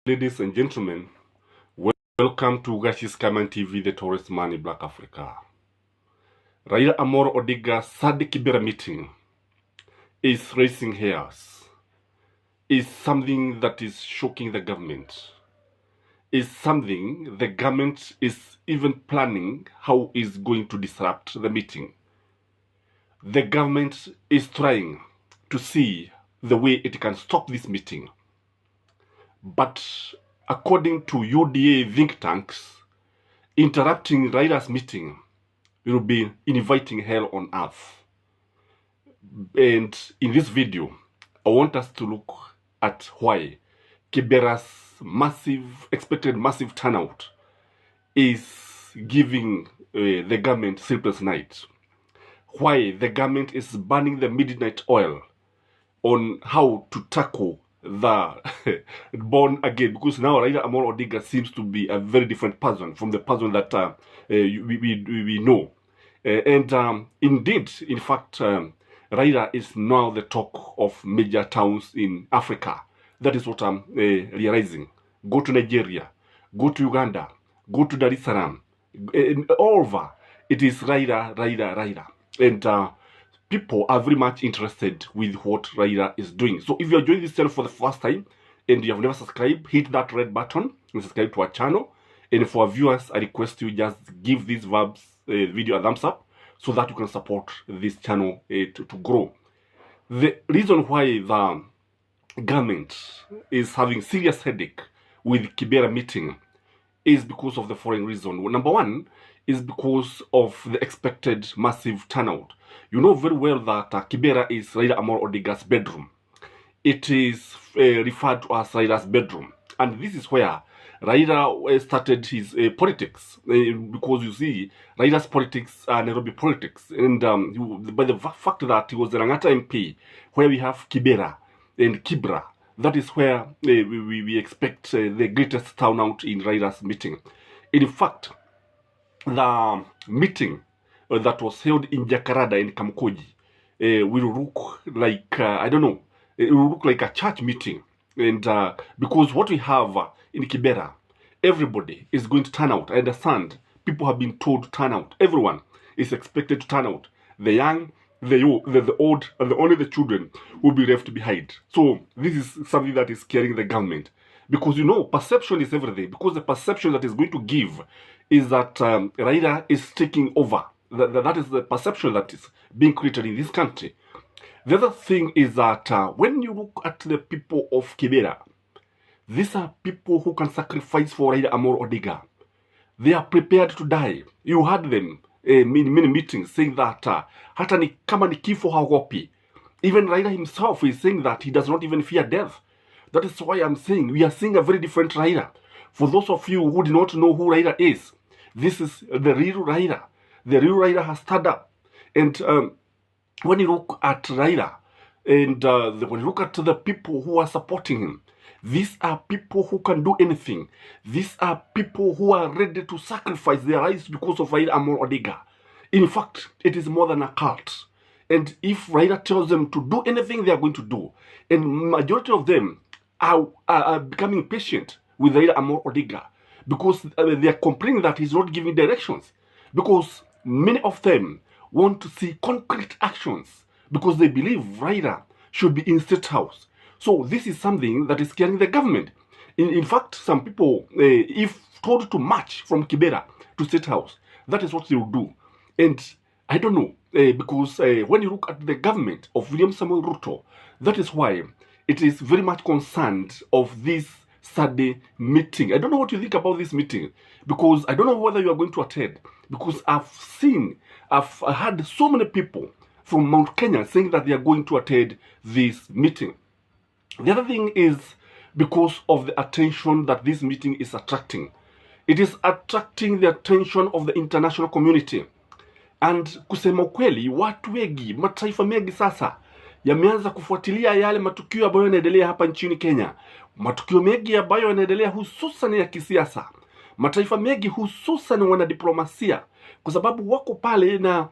Ladies and gentlemen, welcome to Gashi's Kaman TV, the Tourist Man in Black Africa. Raila Amoro Odinga's third Kibera meeting is raising hairs, is something that is shocking the government, is something the government is even planning how is going to disrupt the meeting. The government is trying to see the way it can stop this meeting. But according to UDA think tanks, interrupting Raila's meeting will be inviting hell on earth. And in this video, I want us to look at why Kibera's expected massive turnout is giving the government sleepless night. Why the government is burning the midnight oil on how to tackle the born again, because now Raila Amolo Odinga seems to be a very different person from the person that we know. Indeed, in fact, Raila is now the talk of major towns in Africa. That is what I'm realizing. Go to Nigeria, go to Uganda, go to Dar es Salaam, all over. It is Raila. And people are very much interested with what Raila is doing. So if you are joining this channel for the first time and you have never subscribed, hit that red button and subscribe to our channel. And for our viewers, I request you just give this video a thumbs up so that you can support this channel to grow. The reason why the government is having serious headache with Kibera meeting is because of the following reason. Number one is because of the expected massive turnout. You know very well that Kibera is Raila Amolo Odinga's bedroom. It is referred to as Raila's bedroom. And this is where Raila started his politics. Because you see, Raila's politics are Nairobi politics. And by the fact that he was the Langata MP, where we have Kibera and Kibera, that is where we expect the greatest turnout in Raila's meeting. In fact, the meeting that was held in Jakarta in Kamkoji will look like, I don't know, it will look like a church meeting. And because what we have in Kibera, everybody is going to turn out. I understand people have been told to turn out. Everyone is expected to turn out. The young, the old, and only the children will be left behind. So this is something that is scaring the government. Because you know, perception is everything. Because the perception that is going to give is that Raila is taking over. That is the perception that is being created in this country. The other thing is that when you look at the people of Kibera, these are people who can sacrifice for Raila Amolo Odinga. They are prepared to die. You heard them in many meetings saying that hata ni kama ni kifo haogopi. Even Raila himself is saying that he does not even fear death. That is why I'm saying we are seeing a very different Raila. For those of you who do not know who Raila is, this is the real Raila. The real Raila has stood up. And when you look at Raila, and when you look at the people who are supporting him, these are people who can do anything. These are people who are ready to sacrifice their lives because of Raila Amolo Odinga. In fact, it is more than a cult. And if Raila tells them to do anything, they are going to do. And majority of them are becoming patient with Raila Amolo Odinga because they are complaining that he's not giving directions. Because many of them want to see concrete actions because they believe Raila should be in State House. So this is something that is scaring the government. In fact, some people, if told to march from Kibera to State House, that is what they will do. And I don't know, because when you look at the government of William Samuel Ruto, that is why it is very much concerned of this Saturday meeting. I don't know what you think about this meeting, because I don't know whether you are going to attend, because I've heard so many people from Mount Kenya saying that they are going to attend this meeting. The other thing is because of the attention that this meeting is attracting. It is attracting the attention of the international community. And kusema ukweli, watu wengi, mataifa mengi sasa yameanza kufuatilia yale matukio ambayo yanaendelea hapa nchini Kenya. Matukio mengi ambayo yanaendelea hususan ya kisiasa. mataifa mengi hususan wanadiplomasia, kwa sababu wako pale, na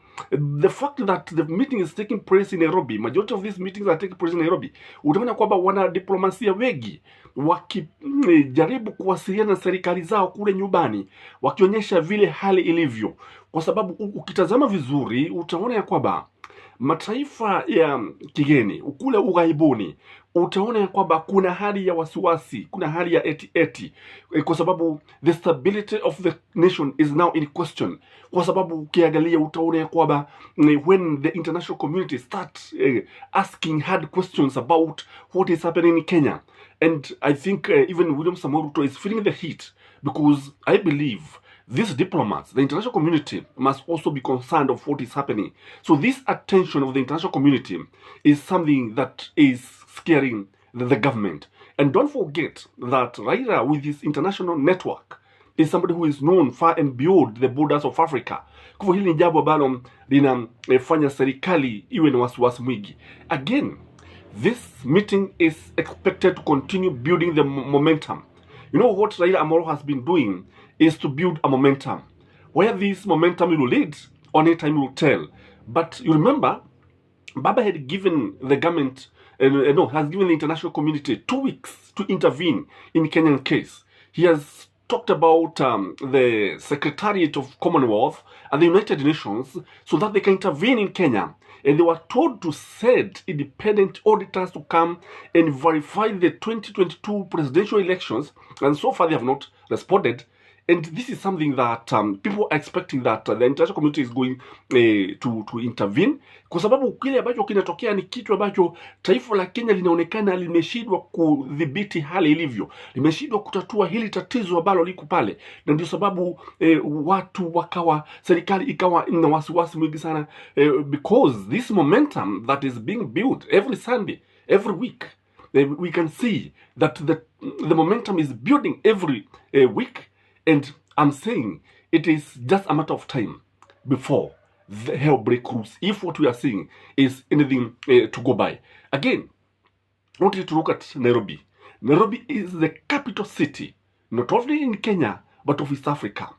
the fact that the meeting is taking place in Nairobi, majority of these meetings are taking place in Nairobi, utaona kwamba wanadiplomasia wengi wakijaribu kuwasiliana na serikali zao kule nyumbani, wakionyesha vile hali ilivyo, kwa sababu ukitazama vizuri utaona ya kwamba mataifa ya kigeni kule ughaibuni, utaona ya kwamba kuna hali ya wasiwasi, kuna hali ya eti, kwa sababu the stability of the nation is now in question. Kwa sababu ukiangalia utaona ya kwamba when the international community start asking hard questions about what is happening in Kenya, and I think even William Samoei Ruto is feeling the heat, because I believe these diplomats, the international community, must also be concerned of what is happening. So this attention of the international community is something that is scaring the government. And don't forget that Raila, with his international network, is somebody who is known far and beyond the borders of Africa. Kwa hivyo hili ni jambo ambalo linafanya serikali iwe na wasiwasi mwingi. Again, this meeting is expected to continue building the momentum. You know what Raila Amolo has been doing is to build a momentum. Where this momentum will lead, only time will tell. But you remember, Baba had given the government, has given the international community 2 weeks to intervene in Kenyan case. He has talked about the Secretariat of Commonwealth and the United Nations so that they can intervene in Kenya. And they were told to send independent auditors to come and verify the 2022 presidential elections. And so far they have not responded. And this is something that people are expecting that the international community is going to intervene, kwa sababu kile ambacho kinatokea ni kitu ambacho taifa la Kenya linaonekana limeshindwa kudhibiti hali ilivyo, limeshindwa kutatua hili tatizo ambalo liko pale, na ndio sababu watu wakawa, serikali ikawa na wasiwasi mwingi sana, because this momentum that is being built every Sunday, every week, we can see that the momentum is building every week. And I'm saying it is just a matter of time before the hell breaks loose, if what we are seeing is anything to go by. Again, I want you to look at Nairobi. Nairobi is the capital city, not only in Kenya, but of East Africa.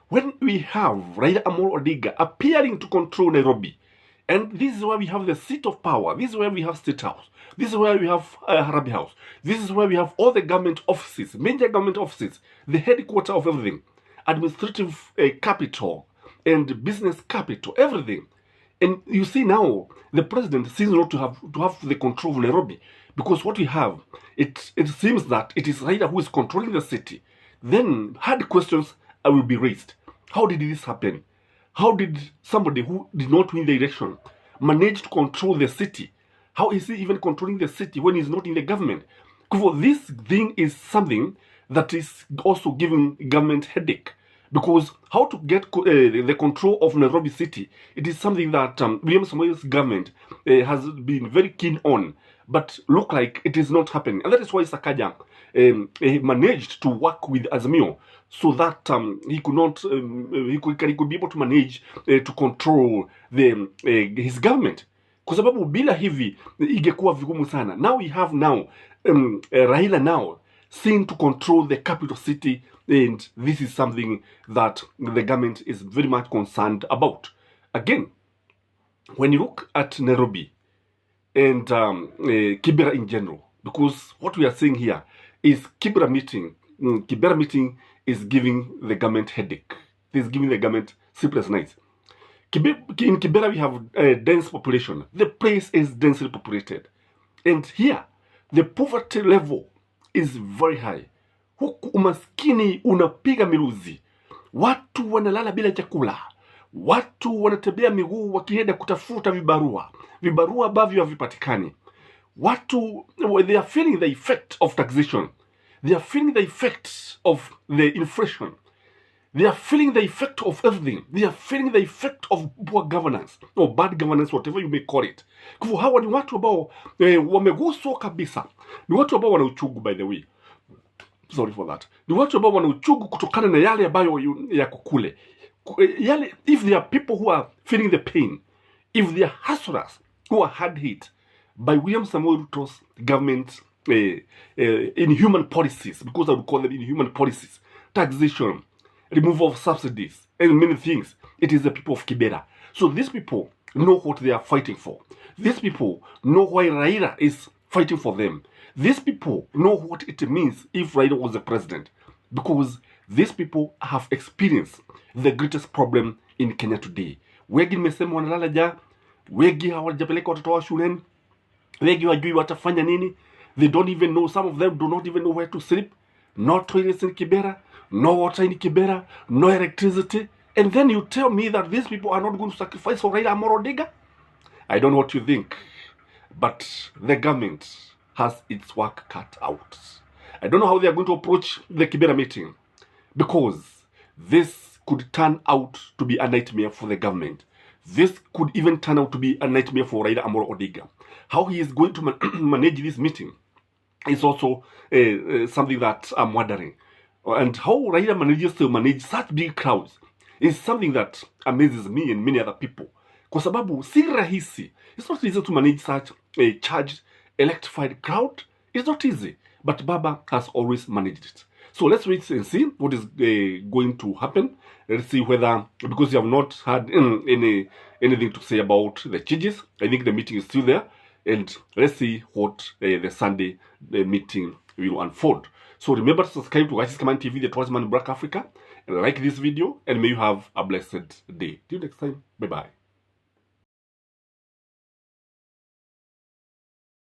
When we have Raila Amolo Odinga appearing to control Nairobi, and this is where we have the seat of power, this is where we have State House, this is where we have Harambee House, this is where we have all the government offices, major government offices, the headquarters of everything, administrative capital and business capital, everything. And you see now, the president seems not to have the control of Nairobi, because what we have, it seems that it is Raila who is controlling the city. Then hard questions will be raised. How did this happen? How did somebody who did not win the election manage to control the city? How is he even controlling the city when he's not in the government? This thing is something that is also giving government headache. Because how to get the control of Nairobi city, it is something that William Samoei's government has been very keen on, but look like it is not happening. And that is why Sakaja managed to work with Azimio, so that he could not, he could be able to manage to control his government. Kwa sababu bila hivi ingekuwa vigumu sana. Now we have Raila now seen to control the capital city, and this is something that the government is very much concerned about. Again, when you look at Nairobi and Kibera in general, because what we are seeing here is Kibera meeting is giving the government headache. It is giving the government sleepless nights. In Kibera we have a dense population. The place is densely populated. And here, the poverty level is very high. Huku umaskini unapiga miruzi. Watu wanalala bila chakula. Watu wanatembea miguu wakienda kutafuta vibarua ambavyo havipatikani. Watu, they are feeling the effect of taxation. They are feeling the effect of the inflation. They are feeling the effect of everything. They are feeling the effect of poor governance or bad governance, whatever you may call it. Kwa hawa ni watu ambao wameguswa kabisa. Ni watu ambao wana uchungu, by the way. Sorry for that. Ni watu ambao wana uchungu kutokana na yale ambayo yako kule. Yale, if there are people who are feeling the pain, if there are hustlers who are hard hit by William Samoei Ruto's government inhuman policies, because I would call them inhuman policies, taxation, removal of subsidies, and many things. It is the people of Kibera. So these people know what they are fighting for. These people know why Raila is fighting for them. These people know what it means if Raila was the president. Because these people have experienced the greatest problem in Kenya today. Wengi nimesema wanalala ja, wengi hawajapeleka watoto wao shuleni, wengi wajui watafanya nini. They don't even know, some of them do not even know where to sleep. No toilets in Kibera, no water in Kibera, no electricity. And then you tell me that these people are not going to sacrifice for Raila Amolo Odinga? I don't know what you think, but the government has its work cut out. I don't know how they are going to approach the Kibera meeting, because this could turn out to be a nightmare for the government. This could even turn out to be a nightmare for Raila Amolo Odinga. How he is going to manage this meeting is also something that I'm wondering. And how Raila manages to manage such big crowds is something that amazes me and many other people. Kwa sababu si rahisi. It's not easy to manage such a charged, electrified crowd. It's not easy. But Baba has always managed it. So let's wait and see what is going to happen. Let's see whether, because you have not had anything to say about the charges, I think the meeting is still there. And let's see what the Sunday meeting will unfold. So remember to subscribe to Rice's Command TV, the Tourism in Black Africa, and like this video, and may you have a blessed day. Till next time, bye-bye.